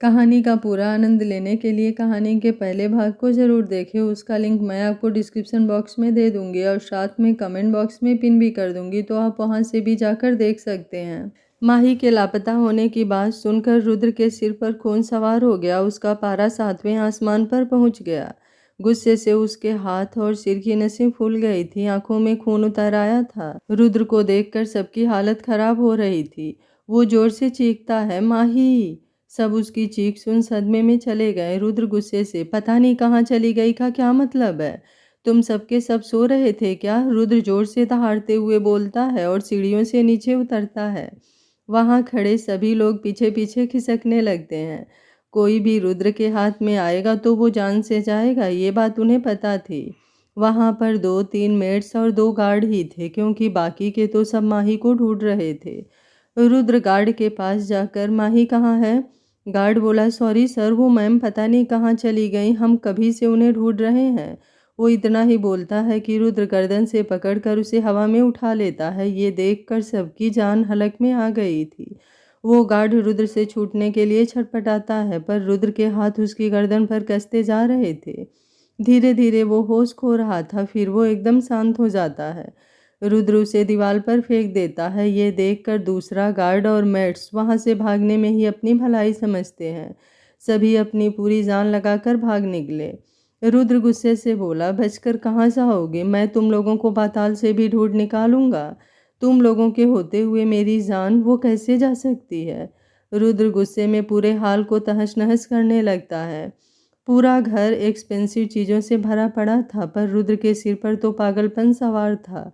कहानी का पूरा आनंद लेने के लिए कहानी के पहले भाग को ज़रूर देखें। उसका लिंक मैं आपको डिस्क्रिप्शन बॉक्स में दे दूंगी और साथ में कमेंट बॉक्स में पिन भी कर दूंगी, तो आप वहां से भी जाकर देख सकते हैं। माही के लापता होने की बात सुनकर रुद्र के सिर पर खून सवार हो गया। उसका पारा 7वें आसमान पर पहुंच गया। गुस्से से उसके हाथ और सिर की नसें फूल गई थी, आंखों में खून उतर आया था। रुद्र को देखकर सबकी हालत खराब हो रही थी। वो जोर से चीखता है, माही। सब उसकी चीख सुन सदमे में चले गए। रुद्र गुस्से से, पता नहीं कहाँ चली गई का क्या मतलब है? तुम सबके सब सो रहे थे क्या? रुद्र जोर से दहाड़ते हुए बोलता है और सीढ़ियों से नीचे उतरता है। वहां खड़े सभी लोग पीछे पीछे खिसकने लगते हैं। कोई भी रुद्र के हाथ में आएगा तो वो जान से जाएगा, ये बात उन्हें पता थी। वहां पर 2-3 मेड्स और 2 गार्ड ही थे, क्योंकि बाकी के तो सब माही को ढूंढ रहे थे। रुद्र गार्ड के पास जाकर, माही कहाँ है? गार्ड बोला, सॉरी सर, वो मैम पता नहीं कहाँ चली गई, हम कभी से उन्हें ढूंढ रहे हैं। वो इतना ही बोलता है कि रुद्र गर्दन से पकड़कर उसे हवा में उठा लेता है। ये देखकर सबकी जान हलक में आ गई थी। वो गार्ड रुद्र से छूटने के लिए छटपटाता है, पर रुद्र के हाथ उसकी गर्दन पर कसते जा रहे थे। धीरे धीरे वो होश खो रहा था, फिर वो एकदम शांत हो जाता है। रुद्र उसे दीवार पर फेंक देता है। ये देखकर दूसरा गार्ड और मेट्स वहां से भागने में ही अपनी भलाई समझते हैं। सभी अपनी पूरी जान लगाकर भाग निकले। रुद्र गुस्से से बोला, बचकर कहाँ जाओगे? मैं तुम लोगों को पाताल से भी ढूंढ निकालूंगा। तुम लोगों के होते हुए मेरी जान वो कैसे जा सकती है? रुद्र गुस्से में पूरे हाल को तहस नहस करने लगता है। पूरा घर एक्सपेंसिव चीज़ों से भरा पड़ा था, पर रुद्र के सिर पर तो पागलपन सवार था।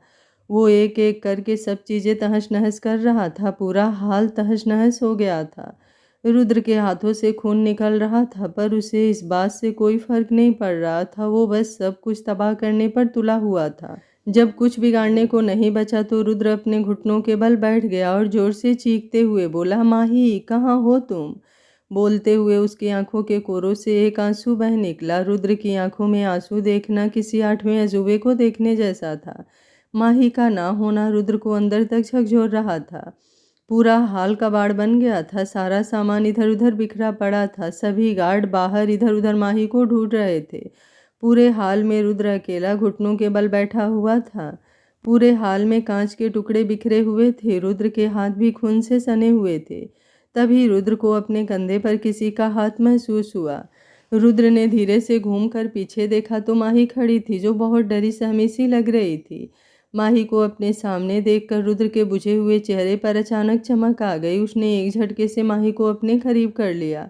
वो एक एक करके सब चीज़ें तहस नहस कर रहा था। पूरा हाल तहस नहस हो गया था। रुद्र के हाथों से खून निकल रहा था, पर उसे इस बात से कोई फर्क नहीं पड़ रहा था। वो बस सब कुछ तबाह करने पर तुला हुआ था। जब कुछ बिगाड़ने को नहीं बचा तो रुद्र अपने घुटनों के बल बैठ गया और जोर से चीखते हुए बोला, माही कहाँ हो तुम? बोलते हुए उसकी आंखों के कोरों से एक आंसू बह निकला। रुद्र की आंखों में आंसू देखना किसी 8वें अजूबे को देखने जैसा था। माही का ना होना रुद्र को अंदर तक झकझोर रहा था। पूरा हाल कबाड़ बन गया था। सारा सामान इधर उधर बिखरा पड़ा था। सभी गार्ड बाहर इधर उधर माही को ढूंढ रहे थे। पूरे हाल में रुद्र अकेला घुटनों के बल बैठा हुआ था। पूरे हाल में कांच के टुकड़े बिखरे हुए थे। रुद्र के हाथ भी खून से सने हुए थे। तभी रुद्र को अपने कंधे पर किसी का हाथ महसूस हुआ। रुद्र ने धीरे से घूमकर पीछे देखा तो माही खड़ी थी, जो बहुत डरी सहमी सी लग रही थी। माही को अपने सामने देखकर रुद्र के बुझे हुए चेहरे पर अचानक चमक आ गई। उसने एक झटके से माही को अपने करीब कर लिया।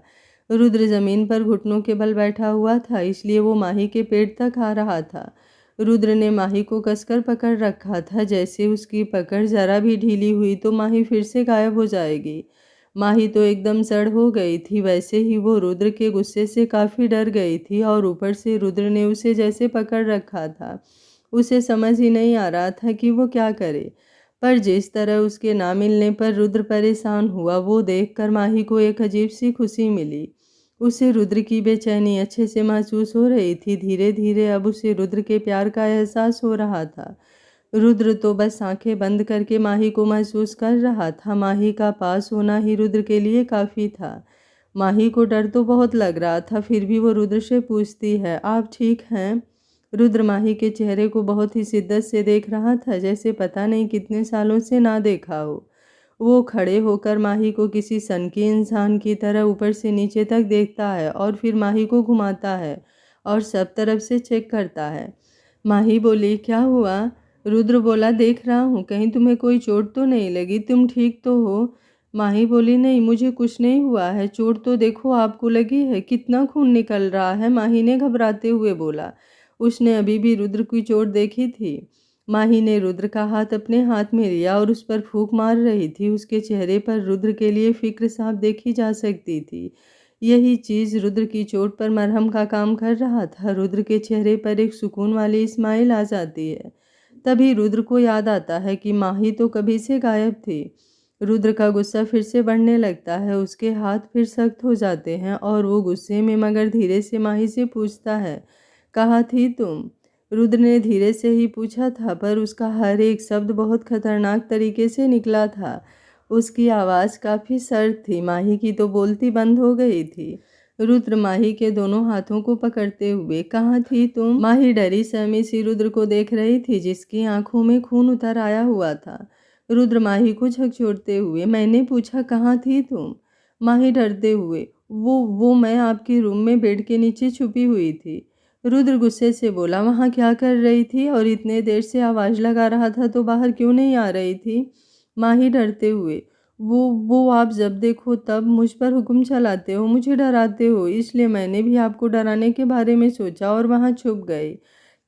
रुद्र जमीन पर घुटनों के बल बैठा हुआ था, इसलिए वो माही के पेट तक आ रहा था। रुद्र ने माही को कसकर पकड़ रखा था। जैसे उसकी पकड़ जरा भी ढीली हुई तो माही फिर से गायब हो जाएगी। माही तो एकदम सड़ हो गई थी। वैसे ही वो रुद्र के गुस्से से काफ़ी डर गई थी, और ऊपर से रुद्र ने उसे जैसे पकड़ रखा था। उसे समझ ही नहीं आ रहा था कि वो क्या करे। पर जिस तरह उसके ना मिलने पर रुद्र परेशान हुआ, वो देखकर माही को एक अजीब सी खुशी मिली। उसे रुद्र की बेचैनी अच्छे से महसूस हो रही थी। धीरे धीरे अब उसे रुद्र के प्यार का एहसास हो रहा था। रुद्र तो बस आंखें बंद करके माही को महसूस कर रहा था। माही का पास होना ही रुद्र के लिए काफ़ी था। माही को डर तो बहुत लग रहा था, फिर भी वो रुद्र से पूछती है, आप ठीक हैं? रुद्र माही के चेहरे को बहुत ही शिद्दत से देख रहा था, जैसे पता नहीं कितने सालों से ना देखा हो। वो खड़े होकर माही को किसी सनकी इंसान की तरह ऊपर से नीचे तक देखता है और फिर माही को घुमाता है और सब तरफ से चेक करता है। माही बोली, क्या हुआ? रुद्र बोला, देख रहा हूँ, कहीं तुम्हें कोई चोट तो नहीं लगी? तुम ठीक तो हो? माही बोली, नहीं, मुझे कुछ नहीं हुआ है। चोट तो देखो आपको लगी है, कितना खून निकल रहा है, माही ने घबराते हुए बोला। उसने अभी भी रुद्र की चोट देखी थी। माही ने रुद्र का हाथ अपने हाथ में लिया और उस पर फूंक मार रही थी। उसके चेहरे पर रुद्र के लिए फिक्र साफ देखी जा सकती थी। यही चीज रुद्र की चोट पर मरहम का काम कर रहा था। रुद्र के चेहरे पर एक सुकून वाली स्माइल आ जाती है। तभी रुद्र को याद आता है कि माही तो कभी से गायब थी। रुद्र का गुस्सा फिर से बढ़ने लगता है। उसके हाथ फिर सख्त हो जाते हैं और वो गुस्से में मगर धीरे से माही से पूछता है, कहाँ थी तुम? रुद्र ने धीरे से ही पूछा था, पर उसका हर एक शब्द बहुत खतरनाक तरीके से निकला था। उसकी आवाज़ काफ़ी सर्द थी। माही की तो बोलती बंद हो गई थी। रुद्र माही के दोनों हाथों को पकड़ते हुए, कहाँ थी तुम? माही डरी सहमी सी रुद्र को देख रही थी, जिसकी आंखों में खून उतर आया हुआ था। रुद्र माही को झकझोरते हुए, मैंने पूछा कहाँ थी तुम? माही डरते हुए, वो मैं आपके रूम में बेड के नीचे छुपी हुई थी। रुद्र गुस्से से बोला, वहाँ क्या कर रही थी? और इतने देर से आवाज़ लगा रहा था तो बाहर क्यों नहीं आ रही थी? माही डरते हुए, वो आप जब देखो तब मुझ पर हुक्म चलाते हो, मुझे डराते हो, इसलिए मैंने भी आपको डराने के बारे में सोचा और वहाँ छुप गई,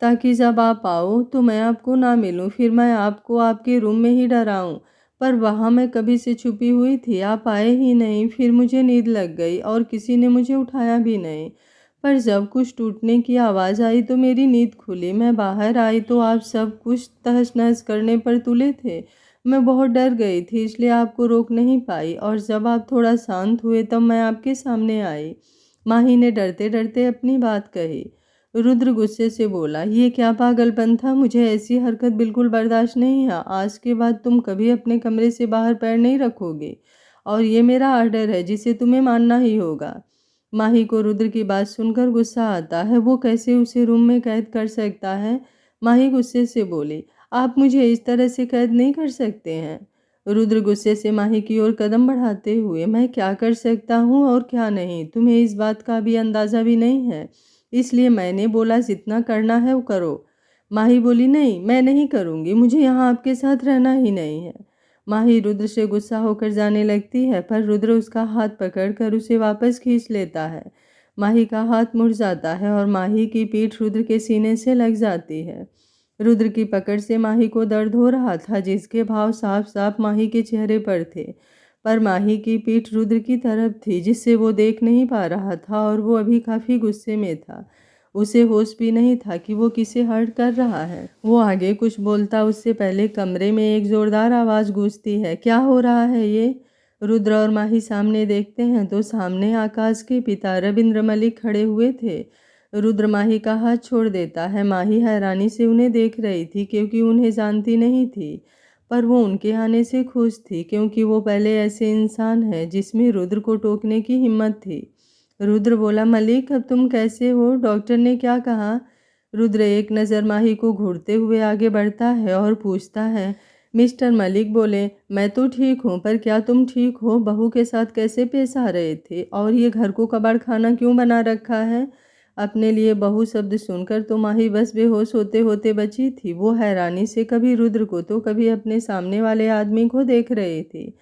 ताकि जब आप आओ तो मैं आपको ना मिलूं, फिर मैं आपको आपके रूम में ही डराऊं। पर वहाँ मैं कभी से छुपी हुई थी, आप आए ही नहीं, फिर मुझे नींद लग गई और किसी ने मुझे उठाया भी नहीं। पर जब कुछ टूटने की आवाज़ आई तो मेरी नींद खुली, मैं बाहर आई तो आप सब कुछ तहस नहस करने पर तुले थे। मैं बहुत डर गई थी, इसलिए आपको रोक नहीं पाई, और जब आप थोड़ा शांत हुए तब मैं आपके सामने आई। माही ने डरते डरते अपनी बात कही। रुद्र गुस्से से बोला, ये क्या पागलपन था? मुझे ऐसी हरकत बिल्कुल बर्दाश्त नहीं है। आज के बाद तुम कभी अपने कमरे से बाहर पैर नहीं रखोगे, और ये मेरा ऑर्डर है जिसे तुम्हें मानना ही होगा। माही को रुद्र की बात सुनकर गुस्सा आता है। वो कैसे उसे रूम में कैद कर सकता है? माही गुस्से से बोली, आप मुझे इस तरह से कैद नहीं कर सकते हैं। रुद्र गुस्से से माही की ओर कदम बढ़ाते हुए, मैं क्या कर सकता हूँ और क्या नहीं, तुम्हें इस बात का भी अंदाज़ा भी नहीं है, इसलिए मैंने बोला जितना करना है वो करो। माही बोली, नहीं मैं नहीं करूँगी, मुझे यहाँ आपके साथ रहना ही नहीं है। माही रुद्र से गुस्सा होकर जाने लगती है, पर रुद्र उसका हाथ पकड़कर उसे वापस खींच लेता है। माही का हाथ मुड़ जाता है और माही की पीठ रुद्र के सीने से लग जाती है। रुद्र की पकड़ से माही को दर्द हो रहा था, जिसके भाव साफ साफ माही के चेहरे पर थे, पर माही की पीठ रुद्र की तरफ थी, जिससे वो देख नहीं पा रहा था, और वो अभी काफ़ी गुस्से में था। उसे होश भी नहीं था कि वो किसे हर्ट कर रहा है। वो आगे कुछ बोलता उससे पहले कमरे में एक जोरदार आवाज़ गूंजती है, क्या हो रहा है ये? रुद्र और माही सामने देखते हैं तो सामने आकाश के पिता रविंद्र मलिक खड़े हुए थे। रुद्र माही का हाथ छोड़ देता है। माही हैरानी से उन्हें देख रही थी, क्योंकि उन्हें जानती नहीं थी, पर वो उनके आने से खुश थी, क्योंकि वो पहले ऐसे इंसान है जिसमें रुद्र को टोकने की हिम्मत थी। रुद्र बोला, मलिक अब तुम कैसे हो? डॉक्टर ने क्या कहा? रुद्र एक नज़र माही को घूरते हुए आगे बढ़ता है और पूछता है। मिस्टर मलिक बोले, मैं तो ठीक हूँ, पर क्या तुम ठीक हो? बहू के साथ कैसे पेश आ रहे थे, और ये घर को कबाड़ खाना क्यों बना रखा है? अपने लिए बहू शब्द सुनकर तो माही बस बेहोश होते होते बची थी। वो हैरानी से कभी रुद्र को तो कभी अपने सामने वाले आदमी को देख रही थी।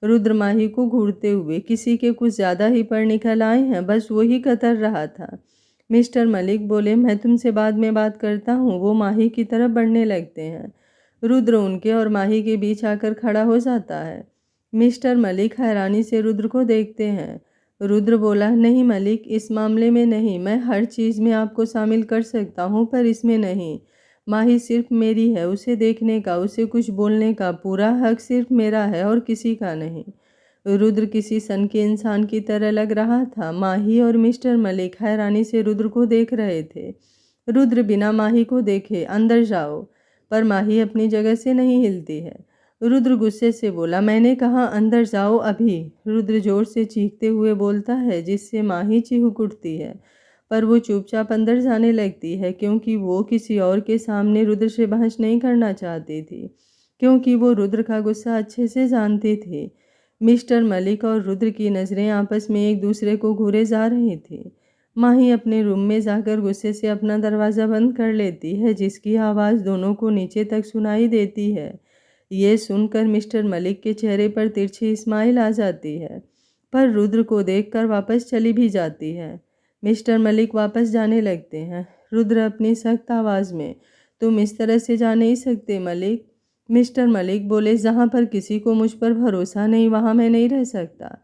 रुद्र माही को घूरते हुए, किसी के कुछ ज़्यादा ही पर निकल आए हैं, बस वही कतर रहा था। मिस्टर मलिक बोले, मैं तुमसे बाद में बात करता हूँ। वो माही की तरफ बढ़ने लगते हैं। रुद्र उनके और माही के बीच आकर खड़ा हो जाता है। मिस्टर मलिक हैरानी से रुद्र को देखते हैं। रुद्र बोला, नहीं मलिक, इस मामले में नहीं, मैं हर चीज़ में आपको शामिल कर सकता हूँ, पर इसमें नहीं। माही सिर्फ मेरी है, उसे देखने का, उसे कुछ बोलने का पूरा हक सिर्फ मेरा है और किसी का नहीं। रुद्र किसी सन के इंसान की तरह लग रहा था। माही और मिस्टर मलिक हैरानी से रुद्र को देख रहे थे। रुद्र बिना माही को देखे, अंदर जाओ, पर माही अपनी जगह से नहीं हिलती है। रुद्र गुस्से से बोला, मैंने कहा अंदर जाओ अभी। रुद्र जोर से चीखते हुए बोलता है, जिससे माही चिहुक उठती है, पर वो चुपचाप अंदर जाने लगती है, क्योंकि वो किसी और के सामने रुद्र से बहस नहीं करना चाहती थी, क्योंकि वो रुद्र का गुस्सा अच्छे से जानती थी। मिस्टर मलिक और रुद्र की नज़रें आपस में एक दूसरे को घूरे जा रही थी। माही अपने रूम में जाकर गुस्से से अपना दरवाज़ा बंद कर लेती है, जिसकी आवाज़ दोनों को नीचे तक सुनाई देती है। ये सुनकर मिस्टर मलिक के चेहरे पर तिरछी स्माइल आ जाती है, पर रुद्र को देखकर वापस चली भी जाती है। मिस्टर मलिक वापस जाने लगते हैं। रुद्र अपनी सख्त आवाज़ में, तुम इस तरह से जा नहीं सकते मलिक। मिस्टर मलिक बोले, जहाँ पर किसी को मुझ पर भरोसा नहीं, वहाँ मैं नहीं रह सकता।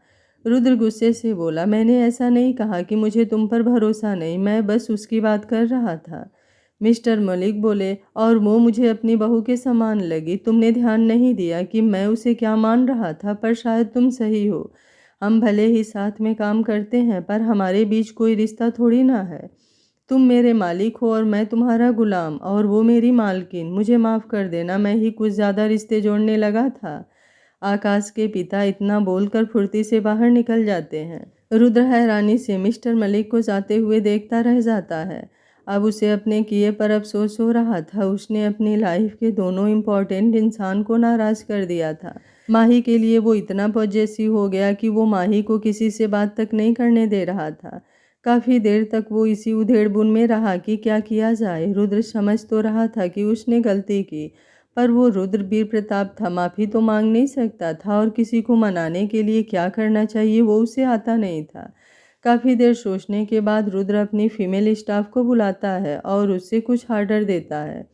रुद्र गुस्से से बोला, मैंने ऐसा नहीं कहा कि मुझे तुम पर भरोसा नहीं, मैं बस उसकी बात कर रहा था। मिस्टर मलिक बोले, और वो मुझे अपनी बहू के समान लगी। तुमने ध्यान नहीं दिया कि मैं उसे क्या मान रहा था, पर शायद तुम सही हो। हम भले ही साथ में काम करते हैं, पर हमारे बीच कोई रिश्ता थोड़ी ना है। तुम मेरे मालिक हो और मैं तुम्हारा गुलाम, और वो मेरी मालकिन। मुझे माफ़ कर देना, मैं ही कुछ ज़्यादा रिश्ते जोड़ने लगा था। आकाश के पिता इतना बोलकर फुर्ती से बाहर निकल जाते हैं। रुद्र हैरानी से मिस्टर मलिक को जाते हुए देखता रह जाता है। अब उसे अपने किए पर अफसोस हो रहा था। उसने अपनी लाइफ के दोनों इम्पोर्टेंट इंसान को नाराज कर दिया था। माही के लिए वो इतना पॉजेसिव हो गया कि वो माही को किसी से बात तक नहीं करने दे रहा था। काफ़ी देर तक वो इसी उधेड़बुन में रहा कि क्या किया जाए। रुद्र समझ तो रहा था कि उसने गलती की, पर वो रुद्र वीर प्रताप था, माफ़ी तो मांग नहीं सकता था और किसी को मनाने के लिए क्या करना चाहिए वो उसे आता नहीं था। काफ़ी देर सोचने के बाद रुद्र अपनी फीमेल स्टाफ को बुलाता है और उससे कुछ ऑर्डर देता है।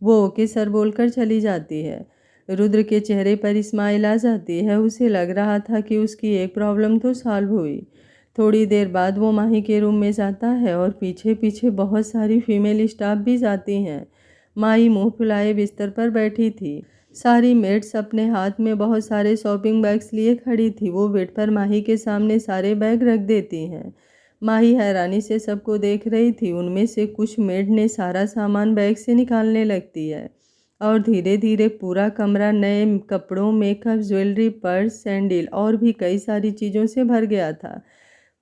वो ओके सर बोलकर चली जाती है। रुद्र के चेहरे पर स्माइल आ जाती है। उसे लग रहा था कि उसकी एक प्रॉब्लम तो सॉल्व हुई। थोड़ी देर बाद वो माही के रूम में जाता है और पीछे पीछे बहुत सारी फीमेल स्टाफ भी जाती हैं। माही मुंह फुलाए बिस्तर पर बैठी थी। सारी मेड्स अपने हाथ में बहुत सारे शॉपिंग बैग्स लिए खड़ी थी। वो बेड पर माही के सामने सारे बैग रख देती हैं। माही हैरानी से सबको देख रही थी। उनमें से कुछ मेड ने सारा सामान बैग से निकालने लगती है और धीरे धीरे पूरा कमरा नए कपड़ों, मेकअप, ज्वेलरी, पर्स, सैंडल और भी कई सारी चीज़ों से भर गया था।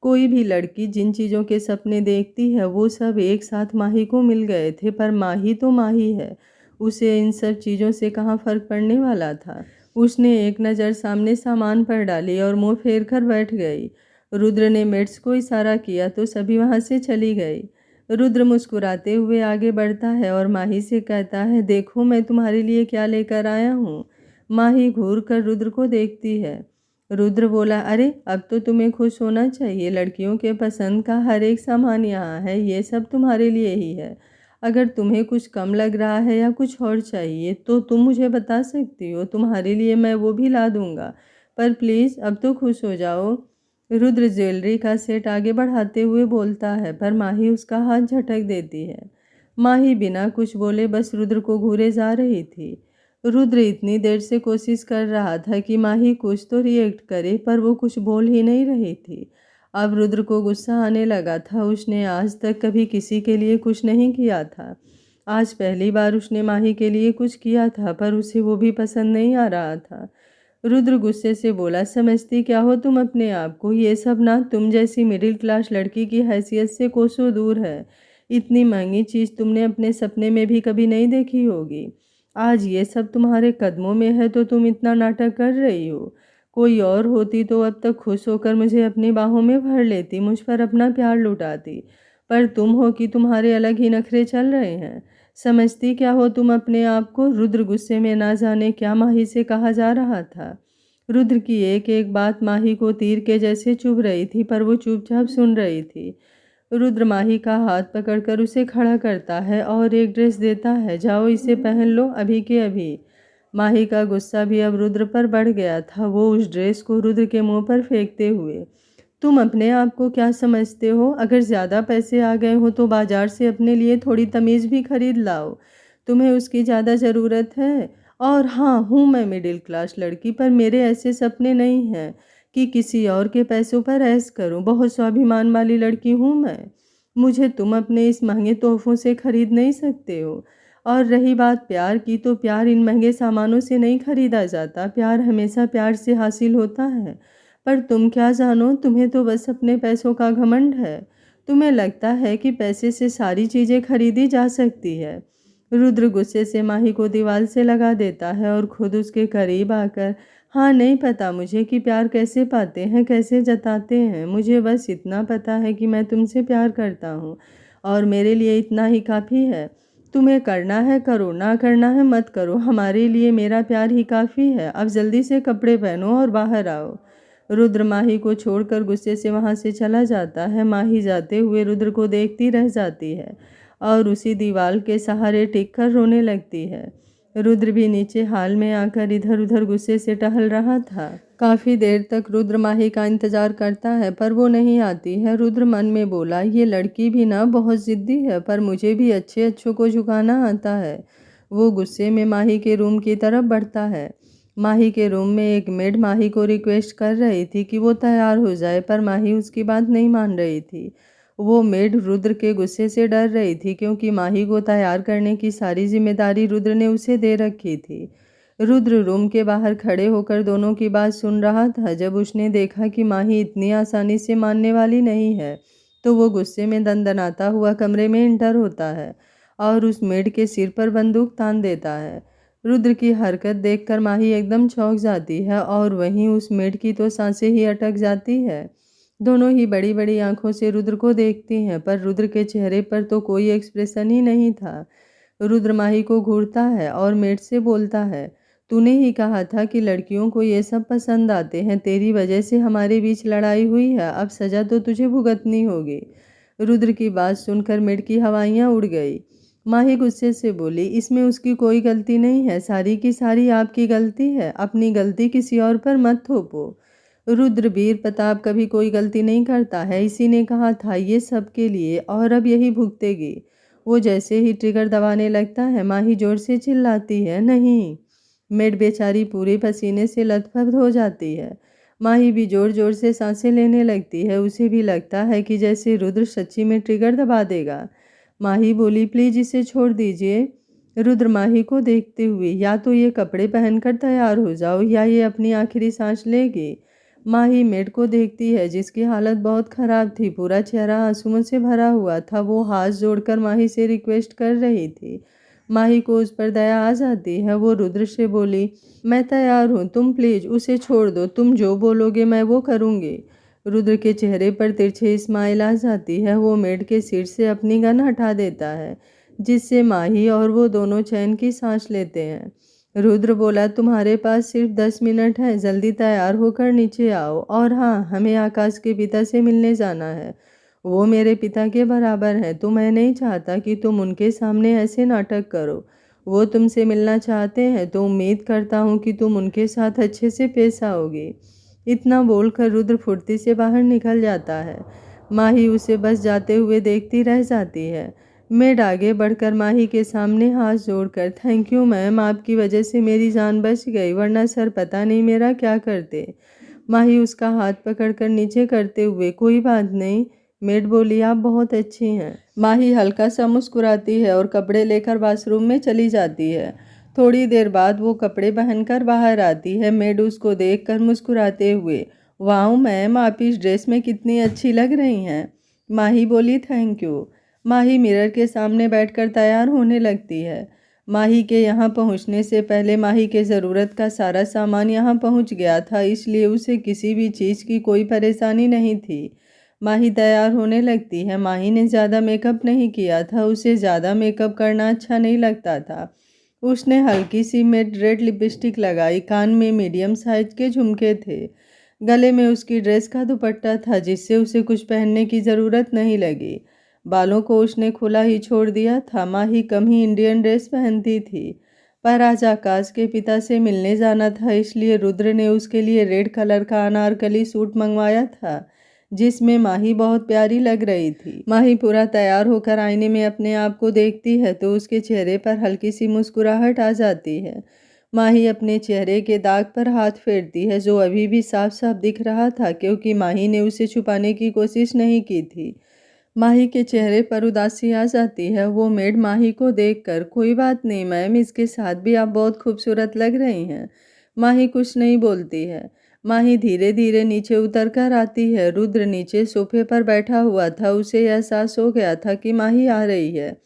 कोई भी लड़की जिन चीज़ों के सपने देखती है वो सब एक साथ माही को मिल गए थे, पर माही तो माही है, उसे इन सब चीज़ों से कहाँ फ़र्क पड़ने वाला था। उसने एक नज़र सामने सामान पर डाली और मुंह फेर कर बैठ गई। रुद्र ने मेड्स को इशारा किया तो सभी वहाँ से चली गई। रुद्र मुस्कुराते हुए आगे बढ़ता है और माही से कहता है, देखो मैं तुम्हारे लिए क्या लेकर आया हूँ। माही घूर कर रुद्र को देखती है। रुद्र बोला, अरे अब तो तुम्हें खुश होना चाहिए, लड़कियों के पसंद का हर एक सामान यहाँ है, ये सब तुम्हारे लिए ही है। अगर तुम्हें कुछ कम लग रहा है या कुछ और चाहिए तो तुम मुझे बता सकती हो, तुम्हारे लिए मैं वो भी ला दूँगा, पर प्लीज़ अब तो खुश हो जाओ। रुद्र ज्वेलरी का सेट आगे बढ़ाते हुए बोलता है, पर माही उसका हाथ झटक देती है। माही बिना कुछ बोले बस रुद्र को घूरे जा रही थी। रुद्र इतनी देर से कोशिश कर रहा था कि माही कुछ तो रिएक्ट करे, पर वो कुछ बोल ही नहीं रही थी। अब रुद्र को गुस्सा आने लगा था। उसने आज तक कभी किसी के लिए कुछ नहीं किया था। आज पहली बार उसने माही के लिए कुछ किया था, पर उसे वो भी पसंद नहीं आ रहा था। रुद्र गुस्से से बोला, समझती क्या हो तुम अपने आप को? ये सब ना तुम जैसी मिडिल क्लास लड़की की हैसियत से कोसों दूर है। इतनी महंगी चीज़ तुमने अपने सपने में भी कभी नहीं देखी होगी। आज ये सब तुम्हारे कदमों में है तो तुम इतना नाटक कर रही हो। कोई और होती तो अब तक खुश होकर मुझे अपनी बाहों में भर लेती, मुझ पर अपना प्यार लुटाती, पर तुम हो कि तुम्हारे अलग ही नखरे चल रहे हैं। समझती क्या हो तुम अपने आप को? रुद्र गुस्से में ना जाने क्या माही से कहा जा रहा था। रुद्र की एक एक बात माही को तीर के जैसे चुभ रही थी, पर वो चुपचाप सुन रही थी। रुद्र माही का हाथ पकड़कर उसे खड़ा करता है और एक ड्रेस देता है, जाओ इसे पहन लो अभी के अभी। माही का गुस्सा भी अब रुद्र पर बढ़ गया था। वो उस ड्रेस को रुद्र के मुंह पर फेंकते हुए, तुम अपने आप को क्या समझते हो? अगर ज़्यादा पैसे आ गए हो तो बाजार से अपने लिए थोड़ी तमीज़ भी खरीद लाओ, तुम्हें उसकी ज़्यादा ज़रूरत है। और हाँ, हूँ मैं मिडिल क्लास लड़की, पर मेरे ऐसे सपने नहीं हैं कि किसी और के पैसों पर ऐश करूं। बहुत स्वाभिमान वाली लड़की हूं मैं। मुझे तुम अपने इस महंगे तोहफों से खरीद नहीं सकते हो। और रही बात प्यार की, तो प्यार इन महंगे सामानों से नहीं खरीदा जाता। प्यार हमेशा प्यार से हासिल होता है। पर तुम क्या जानो, तुम्हें तो बस अपने पैसों का घमंड है। तुम्हें लगता है कि पैसे से सारी चीज़ें खरीदी जा सकती है। रुद्र गुस्से से माही को दीवार से लगा देता है और खुद उसके करीब आकर, हाँ, नहीं पता मुझे कि प्यार कैसे पाते हैं, कैसे जताते हैं। मुझे बस इतना पता है कि मैं तुमसे प्यार करता हूँ और मेरे लिए इतना ही काफ़ी है। तुम्हें करना है करो, ना करना है मत करो। हमारे लिए मेरा प्यार ही काफ़ी है। अब जल्दी से कपड़े पहनो और बाहर आओ। रुद्र माही को छोड़कर गुस्से से वहाँ से चला जाता है। माही जाते हुए रुद्र को देखती रह जाती है और उसी दीवार के सहारे टिक कर रोने लगती है। रुद्र भी नीचे हाल में आकर इधर उधर गुस्से से टहल रहा था। काफ़ी देर तक रुद्र माही का इंतजार करता है, पर वो नहीं आती है। रुद्र मन में बोला, ये लड़की भी ना बहुत ज़िद्दी है, पर मुझे भी अच्छे अच्छों को झुकाना आता है। वो गुस्से में माही के रूम की तरफ बढ़ता है। माही के रूम में एक मेड माही को रिक्वेस्ट कर रही थी कि वो तैयार हो जाए, पर माही उसकी बात नहीं मान रही थी। वो मेड रुद्र के गुस्से से डर रही थी, क्योंकि माही को तैयार करने की सारी जिम्मेदारी रुद्र ने उसे दे रखी थी। रुद्र रूम के बाहर खड़े होकर दोनों की बात सुन रहा था। जब उसने देखा कि माही इतनी आसानी से मानने वाली नहीं है तो वो गुस्से में दनदनाता हुआ कमरे में एंटर होता है और उस मेड के सिर पर बंदूक तान देता है। रुद्र की हरकत देखकर माही एकदम चौंक जाती है और वहीं उस मेड की तो सांसें ही अटक जाती है। दोनों ही बड़ी बड़ी आंखों से रुद्र को देखती हैं, पर रुद्र के चेहरे पर तो कोई एक्सप्रेशन ही नहीं था। रुद्र माही को घूरता है और मेड से बोलता है, तूने ही कहा था कि लड़कियों को ये सब पसंद आते हैं, तेरी वजह से हमारे बीच लड़ाई हुई है, अब सजा तो तुझे भुगतनी होगी। रुद्र की बात सुनकर मेड की हवाइयाँ उड़ गई। माही गुस्से से बोली, इसमें उसकी कोई गलती नहीं है, सारी की सारी आपकी गलती है, अपनी गलती किसी और पर मत थोपो। रुद्र वीर प्रताप कभी कोई गलती नहीं करता है, इसी ने कहा था ये सब के लिए और अब यही भुगतेगी। वो जैसे ही ट्रिगर दबाने लगता है माही जोर से चिल्लाती है, नहीं। मेड बेचारी पूरे पसीने से लथपथ हो जाती है। माही भी जोर जोर से सांसें लेने लगती है। उसे भी लगता है कि जैसे रुद्र सच्ची में ट्रिगर दबा देगा। माही बोली, प्लीज इसे छोड़ दीजिए। रुद्र माही को देखते हुए, या तो ये कपड़े पहनकर तैयार हो जाओ या ये अपनी आखिरी सांस लेगी। माही मेड को देखती है जिसकी हालत बहुत ख़राब थी, पूरा चेहरा आंसुओं से भरा हुआ था। वो हाथ जोड़कर माही से रिक्वेस्ट कर रही थी। माही को उस पर दया आ जाती है। वो रुद्र से बोली, मैं तैयार हूँ, तुम प्लीज़ उसे छोड़ दो, तुम जो बोलोगे मैं वो करूँगी। रुद्र के चेहरे पर तिरछी स्माइल आ जाती है। वो मेड के सिर से अपनी गन हटा देता है, जिससे माही और वो दोनों चैन की सांस लेते हैं। रुद्र बोला, तुम्हारे पास सिर्फ 10 मिनट है, जल्दी तैयार होकर नीचे आओ। और हाँ, हमें आकाश के पिता से मिलने जाना है, वो मेरे पिता के बराबर है, तो मैं नहीं चाहता कि तुम उनके सामने ऐसे नाटक करो। वो तुमसे मिलना चाहते हैं तो उम्मीद करता हूँ कि तुम उनके साथ अच्छे से पेश आओगी। इतना बोलकर रुद्र फुर्ती से बाहर निकल जाता है। माही उसे बस जाते हुए देखती रह जाती है। मेड आगे बढ़कर माही के सामने हाथ जोड़कर, थैंक यू मैम, आपकी वजह से मेरी जान बच गई, वरना सर पता नहीं मेरा क्या करते। माही उसका हाथ पकड़कर नीचे करते हुए, कोई बात नहीं। मेड बोली, आप बहुत अच्छी हैं। माही हल्का सा मुस्कुराती है और कपड़े लेकर बाथरूम में चली जाती है। थोड़ी देर बाद वो कपड़े पहनकर बाहर आती है। मेड उसको देखकर मुस्कुराते हुए, वाह मैम, आप इस ड्रेस में कितनी अच्छी लग रही हैं। माही बोली, थैंक यू। माही मिरर के सामने बैठकर तैयार होने लगती है। माही के यहाँ पहुँचने से पहले माही के ज़रूरत का सारा सामान यहाँ पहुँच गया था, इसलिए उसे किसी भी चीज़ की कोई परेशानी नहीं थी। माही तैयार होने लगती है। माही ने ज़्यादा मेकअप नहीं किया था, उसे ज़्यादा मेकअप करना अच्छा नहीं लगता था। उसने हल्की सी मेट रेड लिपस्टिक लगाई, कान में मीडियम साइज के झुमके थे, गले में उसकी ड्रेस का दुपट्टा था जिससे उसे कुछ पहनने की ज़रूरत नहीं लगी। बालों को उसने खुला ही छोड़ दिया था। माही कम ही इंडियन ड्रेस पहनती थी, पर आज आकाश के पिता से मिलने जाना था, इसलिए रुद्र ने उसके लिए रेड कलर का अनारकली सूट मंगवाया था, जिसमें माही बहुत प्यारी लग रही थी। माही पूरा तैयार होकर आईने में अपने आप को देखती है तो उसके चेहरे पर हल्की सी मुस्कुराहट आ जाती है। माही अपने चेहरे के दाग पर हाथ फेरती है, जो अभी भी साफ साफ दिख रहा था क्योंकि माही ने उसे छुपाने की कोशिश नहीं की थी। माही के चेहरे पर उदासी आ जाती है। वो मेड माही को देखकर, कोई बात नहीं मैम, इसके साथ भी आप बहुत खूबसूरत लग रही हैं। माही कुछ नहीं बोलती है। माही धीरे धीरे नीचे उतर कर आती है। रुद्र नीचे सोफे पर बैठा हुआ था। उसे एहसास हो गया था कि माही आ रही है,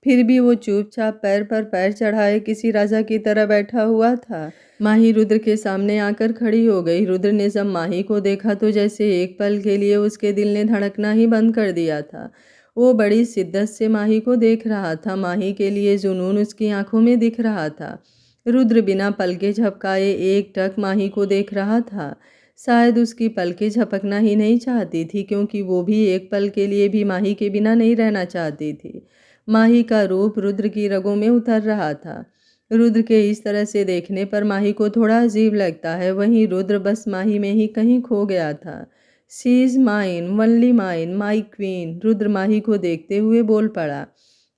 फिर भी वो चुपचाप पैर पर पैर चढ़ाए किसी राजा की तरह बैठा हुआ था। माही रुद्र के सामने आकर खड़ी हो गई। रुद्र ने जब माही को देखा तो जैसे एक पल के लिए उसके दिल ने धड़कना ही बंद कर दिया था। वो बड़ी शिद्दत से माही को देख रहा था। माही के लिए जुनून उसकी आंखों में दिख रहा था। रुद्र बिना पलके झपकाए एकटक माही को देख रहा था। शायद उसकी पलकें झपकना ही नहीं चाहती थी, क्योंकि वो भी एक पल के लिए भी माही के बिना नहीं रहना चाहती थी। माही का रूप रुद्र की रगों में उतर रहा था। रुद्र के इस तरह से देखने पर माही को थोड़ा अजीब लगता है। वहीं रुद्र बस माही में ही कहीं खो गया था। She is mine, only mine, my queen, Rudra Mahi को देखते हुए बोल पड़ा।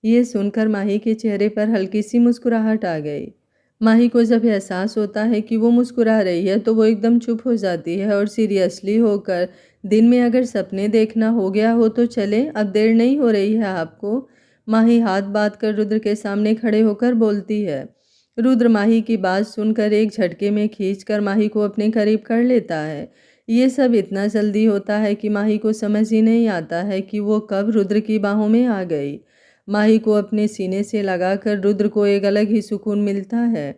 ये सुनकर माही के चेहरे पर हल्की सी मुस्कुराहट आ गई। माही को जब एहसास होता है कि वो मुस्कुरा रही है तो वो एकदम चुप हो जाती है और सीरियसली होकर, दिन में अगर सपने देखना हो गया हो तो चले, अब देर नहीं हो रही है आपको। माही हाथ बांध कर रुद्र के सामने खड़े होकर बोलती है। रुद्र माही की बात सुनकर एक झटके में खींचकर माही को अपने करीब कर लेता है। ये सब इतना जल्दी होता है कि माही को समझ ही नहीं आता है कि वो कब रुद्र की बाहों में आ गई। माही को अपने सीने से लगाकर रुद्र को एक अलग ही सुकून मिलता है।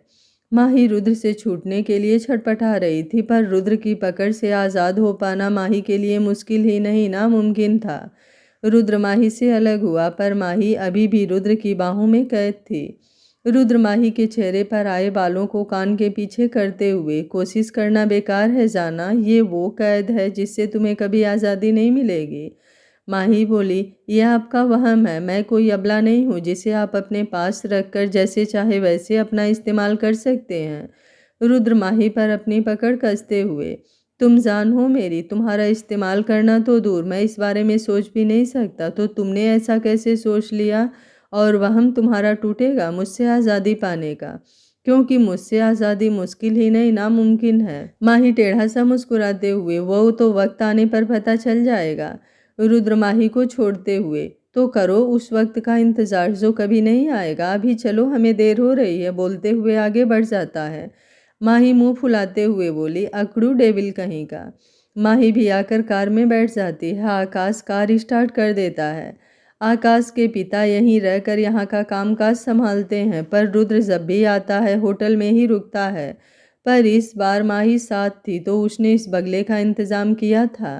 माही रुद्र से छूटने के लिए छटपटा रही थी, पर रुद्र की पकड़ से आज़ाद हो पाना माही के लिए मुश्किल ही नहीं नामुमकिन था। रुद्र माही से अलग हुआ, पर माही अभी भी रुद्र की बाहों में कैद थी। रुद्र माही के चेहरे पर आए बालों को कान के पीछे करते हुए, कोशिश करना बेकार है जाना, ये वो कैद है जिससे तुम्हें कभी आज़ादी नहीं मिलेगी। माही बोली, यह आपका वहम है, मैं कोई अबला नहीं हूँ जिसे आप अपने पास रखकर जैसे चाहे वैसे अपना इस्तेमाल कर सकते हैं। रुद्र माही पर अपनी पकड़ कसते हुए, तुम जान हो मेरी, तुम्हारा इस्तेमाल करना तो दूर, मैं इस बारे में सोच भी नहीं सकता, तो तुमने ऐसा कैसे सोच लिया? और वहम तुम्हारा टूटेगा मुझसे आज़ादी पाने का, क्योंकि मुझसे आज़ादी मुश्किल ही नहीं नामुमकिन है। माही टेढ़ा सा मुस्कुराते हुए, वो तो वक्त आने पर पता चल जाएगा। रुद्र माही को छोड़ते हुए, तो करो उस वक्त का इंतजार जो कभी नहीं आएगा, अभी चलो हमें देर हो रही है, बोलते हुए आगे बढ़ जाता है। माही मुंह फुलाते हुए बोली, अकड़ू डेविल कहीं का। माही भी आकर कार में बैठ जाती है। आकाश कार स्टार्ट कर देता है। आकाश के पिता यहीं रहकर यहाँ का कामकाज संभालते हैं, पर रुद्र जब भी आता है होटल में ही रुकता है। पर इस बार माही साथ थी तो उसने इस बगले का इंतजाम किया था।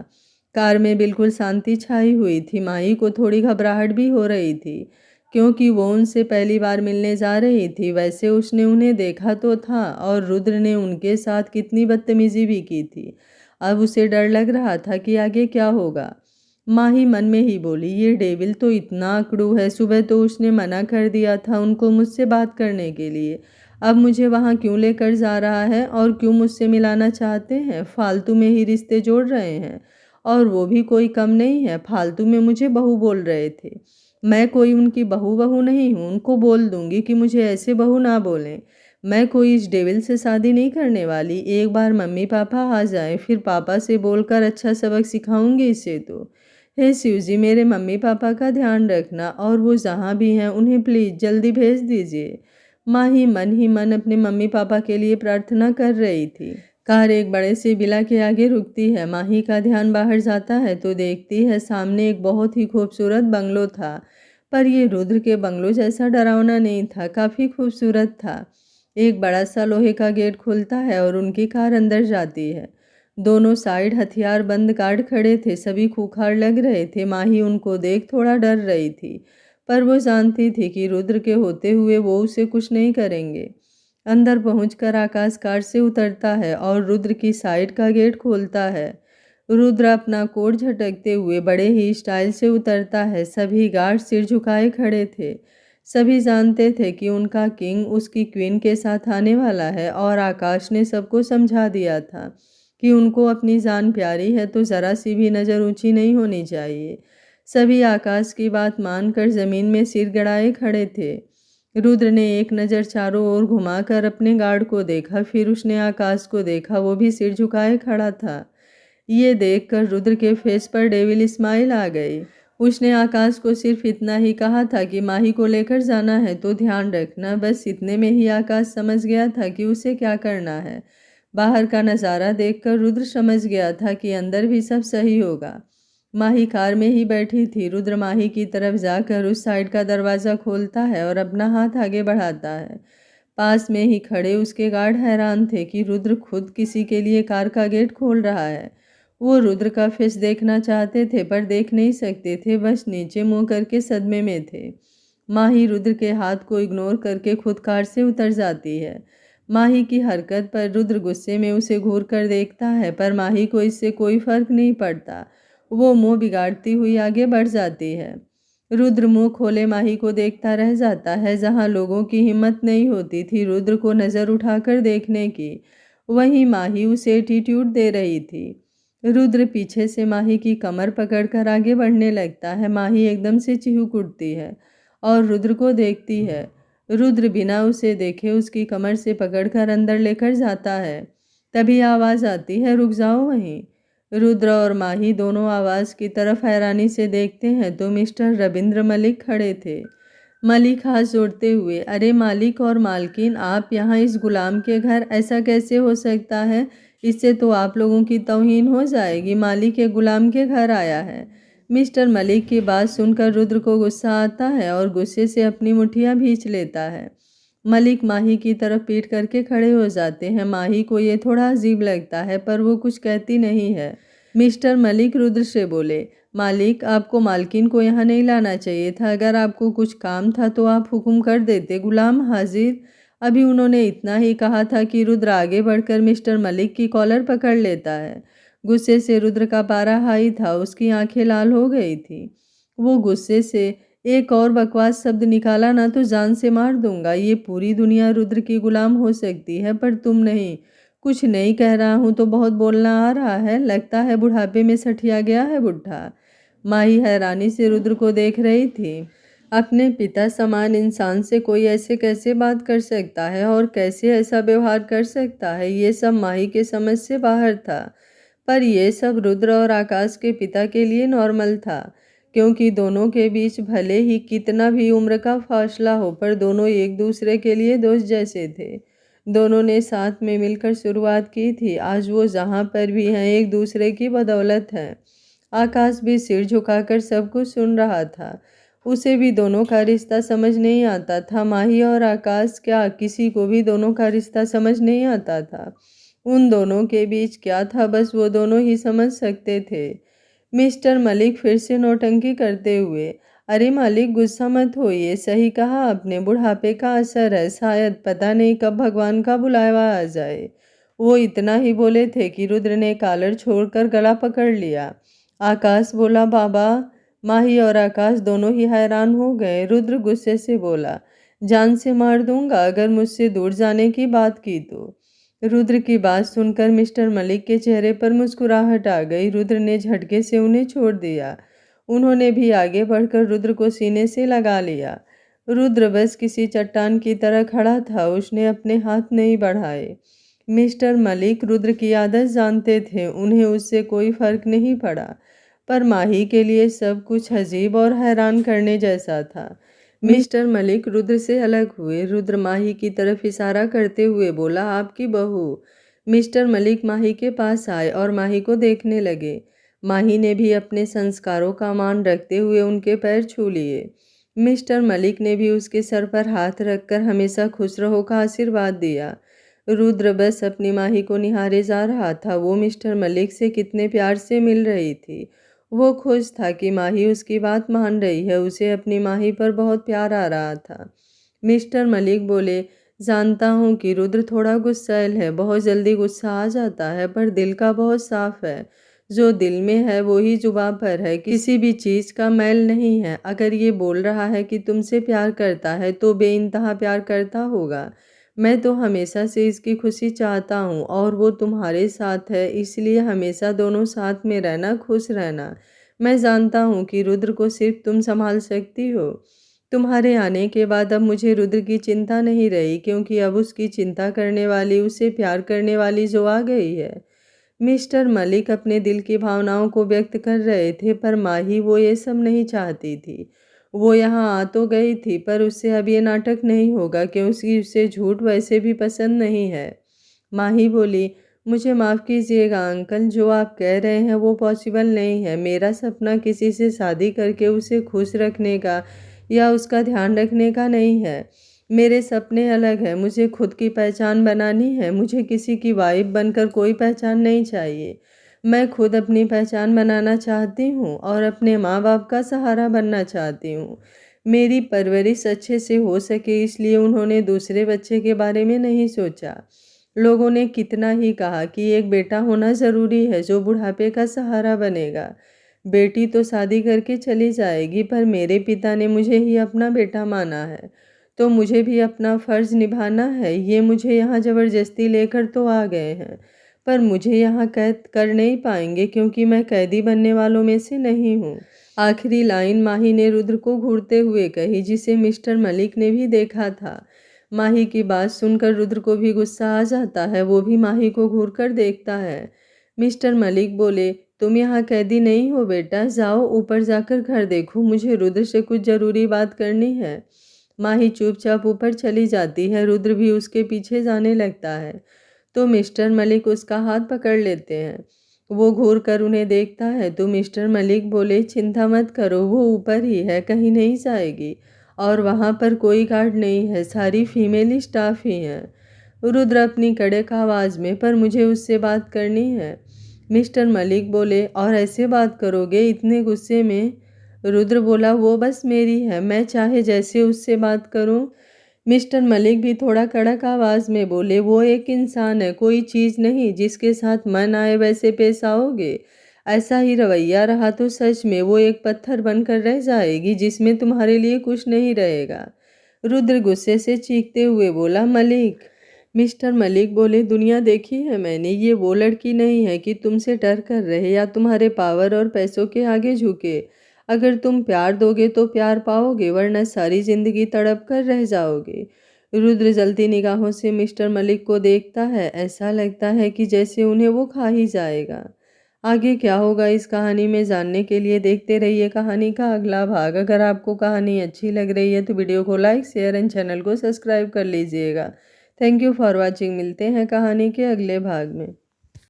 कार में बिल्कुल शांति छाई हुई थी। माही को थोड़ी घबराहट भी हो रही थी, क्योंकि वो उनसे पहली बार मिलने जा रही थी। वैसे उसने उन्हें देखा तो था, और रुद्र ने उनके साथ कितनी बदतमीजी भी की थी। अब उसे डर लग रहा था कि आगे क्या होगा। माही मन में ही बोली, ये डेविल तो इतना अकड़ू है, सुबह तो उसने मना कर दिया था उनको मुझसे बात करने के लिए, अब मुझे वहाँ क्यों लेकर जा रहा है और क्यों मुझसे मिलाना चाहते हैं? फालतू में ही रिश्ते जोड़ रहे हैं, और वो भी कोई कम नहीं है। फालतू में मुझे बहू बोल रहे थे। मैं कोई उनकी बहू नहीं हूँ, उनको बोल दूंगी कि मुझे ऐसे बहू ना बोलें। मैं कोई इस डेविल से शादी नहीं करने वाली। एक बार मम्मी पापा आ जाए, फिर पापा से बोलकर अच्छा सबक सिखाऊंगी इसे तो। हे शिव जी, मेरे मम्मी पापा का ध्यान रखना, और वो जहाँ भी हैं उन्हें प्लीज़ जल्दी भेज दीजिए। माँ ही मन अपने मम्मी पापा के लिए प्रार्थना कर रही थी। कार एक बड़े से विला के आगे रुकती है। माही का ध्यान बाहर जाता है तो देखती है सामने एक बहुत ही खूबसूरत बंगलो था, पर ये रुद्र के बंगलो जैसा डरावना नहीं था, काफ़ी खूबसूरत था। एक बड़ा सा लोहे का गेट खुलता है और उनकी कार अंदर जाती है। दोनों साइड हथियार बंद गार्ड खड़े थे, सभी खूंखार लग रहे थे। माही उनको देख थोड़ा डर रही थी, पर वो जानती थी कि रुद्र के होते हुए वो उसे कुछ नहीं करेंगे। अंदर पहुंचकर आकाश कार से उतरता है और रुद्र की साइड का गेट खोलता है। रुद्र अपना कोट झटकते हुए बड़े ही स्टाइल से उतरता है। सभी गार्ड सिर झुकाए खड़े थे। सभी जानते थे कि उनका किंग उसकी क्वीन के साथ आने वाला है, और आकाश ने सबको समझा दिया था कि उनको अपनी जान प्यारी है तो ज़रा सी भी नज़र ऊंची नहीं होनी चाहिए। सभी आकाश की बात मानकर ज़मीन में सिर गड़ाए खड़े थे। रुद्र ने एक नज़र चारों ओर घुमाकर अपने गार्ड को देखा, फिर उसने आकाश को देखा, वो भी सिर झुकाए खड़ा था। ये देखकर रुद्र के फेस पर डेविल स्माइल आ गई। उसने आकाश को सिर्फ इतना ही कहा था कि माही को लेकर जाना है तो ध्यान रखना। बस इतने में ही आकाश समझ गया था कि उसे क्या करना है। बाहर का नज़ारा देखकर रुद्र समझ गया था कि अंदर भी सब सही होगा। माही कार में ही बैठी थी। रुद्र माही की तरफ जाकर उस साइड का दरवाज़ा खोलता है और अपना हाथ आगे बढ़ाता है। पास में ही खड़े उसके गार्ड हैरान थे कि रुद्र खुद किसी के लिए कार का गेट खोल रहा है। वो रुद्र का फेस देखना चाहते थे पर देख नहीं सकते थे, बस नीचे मुंह करके सदमे में थे। माही रुद्र के हाथ को इग्नोर करके खुद कार से उतर जाती है। माही की हरकत पर रुद्र गुस्से में उसे घूर कर देखता है, पर माही को इससे कोई फर्क नहीं पड़ता। वो मुंह बिगाड़ती हुई आगे बढ़ जाती है। रुद्र मुंह खोले माही को देखता रह जाता है। जहां लोगों की हिम्मत नहीं होती थी रुद्र को नज़र उठाकर देखने की, वहीं माही उसे एटीट्यूड दे रही थी। रुद्र पीछे से माही की कमर पकड़कर आगे बढ़ने लगता है। माही एकदम से चिहुक उठती है और रुद्र को देखती है। रुद्र बिना उसे देखे उसकी कमर से पकड़कर अंदर लेकर जाता है। तभी आवाज़ आती है, रुक जाओ वहीं। रुद्र और माही दोनों आवाज़ की तरफ हैरानी से देखते हैं तो मिस्टर रविंद्र मलिक खड़े थे। मलिक हाथ जोड़ते हुए, अरे मालिक और मालकिन, आप यहाँ इस गुलाम के घर, ऐसा कैसे हो सकता है? इससे तो आप लोगों की तौहीन हो जाएगी। मालिक एक गुलाम के घर आया है। मिस्टर मलिक की बात सुनकर रुद्र को गुस्सा आता है और गुस्से से अपनी मुठ्ठियाँ भींच लेता है। मलिक माही की तरफ पीठ करके खड़े हो जाते हैं। माही को ये थोड़ा अजीब लगता है पर वो कुछ कहती नहीं है। मिस्टर मलिक रुद्र से बोले, मालिक, आपको मालकिन को यहाँ नहीं लाना चाहिए था। अगर आपको कुछ काम था तो आप हुक्म कर देते। गुलाम हाजिर। अभी उन्होंने इतना ही कहा था कि रुद्र आगे बढ़कर मिस्टर मलिक की कॉलर पकड़ लेता है। गुस्से से रुद्र का पारा हाई था, उसकी आंखें लाल हो गई थी। वो गुस्से से, एक और बकवास शब्द निकाला ना तो जान से मार दूंगा। ये पूरी दुनिया रुद्र की गुलाम हो सकती है पर तुम नहीं। कुछ नहीं कह रहा हूँ तो बहुत बोलना आ रहा है, लगता है बुढ़ापे में सठिया गया है बुढ़ा। माही हैरानी से रुद्र को देख रही थी। अपने पिता समान इंसान से कोई ऐसे कैसे बात कर सकता है और कैसे ऐसा व्यवहार कर सकता है, ये सब माही के समझ से बाहर था। पर यह सब रुद्र और आकाश के पिता के लिए नॉर्मल था, क्योंकि दोनों के बीच भले ही कितना भी उम्र का फासला हो पर दोनों एक दूसरे के लिए दोस्त जैसे थे। दोनों ने साथ में मिलकर शुरुआत की थी। आज वो जहाँ पर भी हैं एक दूसरे की बदौलत हैं। आकाश भी सिर झुकाकर सब कुछ सुन रहा था। उसे भी दोनों का रिश्ता समझ नहीं आता था। माही और आकाश क्या, किसी को भी दोनों का रिश्ता समझ नहीं आता था। उन दोनों के बीच क्या था बस वो दोनों ही समझ सकते थे। मिस्टर मलिक फिर से नौटंकी करते हुए, अरे मालिक, गुस्सा मत होइए। सही कहा आपने, बुढ़ापे का असर है, शायद, पता नहीं कब भगवान का बुलावा आ जाए। वो इतना ही बोले थे कि रुद्र ने कॉलर छोड़कर गला पकड़ लिया। आकाश बोला, बाबा। माही और आकाश दोनों ही हैरान हो गए। रुद्र गुस्से से बोला, जान से मार दूंगा अगर मुझसे दूर जाने की बात की तो। रुद्र की बात सुनकर मिस्टर मलिक के चेहरे पर मुस्कुराहट आ गई। रुद्र ने झटके से उन्हें छोड़ दिया। उन्होंने भी आगे बढ़कर रुद्र को सीने से लगा लिया। रुद्र बस किसी चट्टान की तरह खड़ा था, उसने अपने हाथ नहीं बढ़ाए। मिस्टर मलिक रुद्र की आदत जानते थे, उन्हें उससे कोई फर्क नहीं पड़ा। पर माही के लिए सब कुछ अजीब और हैरान करने जैसा था। मिस्टर मलिक रुद्र से अलग हुए। रुद्र माही की तरफ इशारा करते हुए बोला, आपकी बहू। मिस्टर मलिक माही के पास आए और माही को देखने लगे। माही ने भी अपने संस्कारों का मान रखते हुए उनके पैर छू लिए। मिस्टर मलिक ने भी उसके सर पर हाथ रखकर हमेशा खुश रहो का आशीर्वाद दिया। रुद्र बस अपनी माही को निहारे जा रहा था। वो मिस्टर मलिक से कितने प्यार से मिल रही थी। वो खुश था कि माही उसकी बात मान रही है। उसे अपनी माही पर बहुत प्यार आ रहा था। मिस्टर मलिक बोले, जानता हूँ कि रुद्र थोड़ा गुस्सैल है, बहुत जल्दी गुस्सा आ जाता है, पर दिल का बहुत साफ है। जो दिल में है वो ही जुबां पर है, किसी भी चीज़ का मैल नहीं है। अगर ये बोल रहा है कि तुमसे प्यार करता है तो बेइंतहा प्यार करता होगा। मैं तो हमेशा से इसकी खुशी चाहता हूँ और वो तुम्हारे साथ है, इसलिए हमेशा दोनों साथ में रहना, खुश रहना। मैं जानता हूँ कि रुद्र को सिर्फ तुम संभाल सकती हो। तुम्हारे आने के बाद अब मुझे रुद्र की चिंता नहीं रही, क्योंकि अब उसकी चिंता करने वाली, उसे प्यार करने वाली जो आ गई है। मिस्टर मलिक अपने दिल की भावनाओं को व्यक्त कर रहे थे, पर माही वो ये सब नहीं चाहती थी। वो यहाँ आ तो गई थी पर उससे अब ये नाटक नहीं होगा, क्योंकि उसे झूठ वैसे भी पसंद नहीं है। माही बोली, मुझे माफ़ कीजिएगा अंकल, जो आप कह रहे हैं वो पॉसिबल नहीं है। मेरा सपना किसी से शादी करके उसे खुश रखने का या उसका ध्यान रखने का नहीं है। मेरे सपने अलग हैं। मुझे खुद की पहचान बनानी है। मुझे किसी की वाइफ बनकर कोई पहचान नहीं चाहिए। मैं खुद अपनी पहचान बनाना चाहती हूँ और अपने माँ बाप का सहारा बनना चाहती हूँ। मेरी परवरिश अच्छे से हो सके इसलिए उन्होंने दूसरे बच्चे के बारे में नहीं सोचा। लोगों ने कितना ही कहा कि एक बेटा होना ज़रूरी है जो बुढ़ापे का सहारा बनेगा। बेटी तो शादी करके चली जाएगी, पर मेरे पिता ने मुझे ही अपना बेटा माना है, तो मुझे भी अपना फ़र्ज़ निभाना है। ये मुझे यहाँ ज़बरदस्ती लेकर तो आ गए हैं, पर मुझे यहाँ कैद कर नहीं पाएंगे, क्योंकि मैं कैदी बनने वालों में से नहीं हूँ। आखिरी लाइन माही ने रुद्र को घूरते हुए कही, जिसे मिस्टर मलिक ने भी देखा था। माही की बात सुनकर रुद्र को भी गुस्सा आ जाता है। वो भी माही को घूर कर देखता है। मिस्टर मलिक बोले, तुम यहाँ कैदी नहीं हो बेटा, जाओ ऊपर जाकर घर देखो, मुझे रुद्र से कुछ ज़रूरी बात करनी है। माही चुपचाप ऊपर चली जाती है। रुद्र भी उसके पीछे जाने लगता है तो मिस्टर मलिक उसका हाथ पकड़ लेते हैं। वो घूर कर उन्हें देखता है तो मिस्टर मलिक बोले, चिंता मत करो, वो ऊपर ही है, कहीं नहीं जाएगी और वहाँ पर कोई गार्ड नहीं है, सारी फीमेल स्टाफ ही हैं। रुद्र अपनी कड़क आवाज़ में, पर मुझे उससे बात करनी है। मिस्टर मलिक बोले, और ऐसे बात करोगे इतने गुस्से में? रुद्र बोला, वो बस मेरी है, मैं चाहे जैसे उससे बात करूं। मिस्टर मलिक भी थोड़ा कड़क आवाज़ में बोले, वो एक इंसान है, कोई चीज़ नहीं जिसके साथ मन आए वैसे पेश आओगे। ऐसा ही रवैया रहा तो सच में वो एक पत्थर बनकर रह जाएगी जिसमें तुम्हारे लिए कुछ नहीं रहेगा। रुद्र गुस्से से चीखते हुए बोला, मलिक। मिस्टर मलिक बोले, दुनिया देखी है मैंने, ये वो लड़की नहीं है कि तुमसे डर कर रहे या तुम्हारे पावर और पैसों के आगे झुके। अगर तुम प्यार दोगे तो प्यार पाओगे, वरना सारी जिंदगी तड़प कर रह जाओगे। रुद्र जलती निगाहों से मिस्टर मलिक को देखता है। ऐसा लगता है कि जैसे उन्हें वो खा ही जाएगा। आगे क्या होगा इस कहानी में जानने के लिए देखते रहिए कहानी का अगला भाग। अगर आपको कहानी अच्छी लग रही है तो वीडियो को लाइक, शेयर एंड चैनल को सब्सक्राइब कर लीजिएगा। Thank you for watching. मिलते हैं कहानी के अगले भाग में।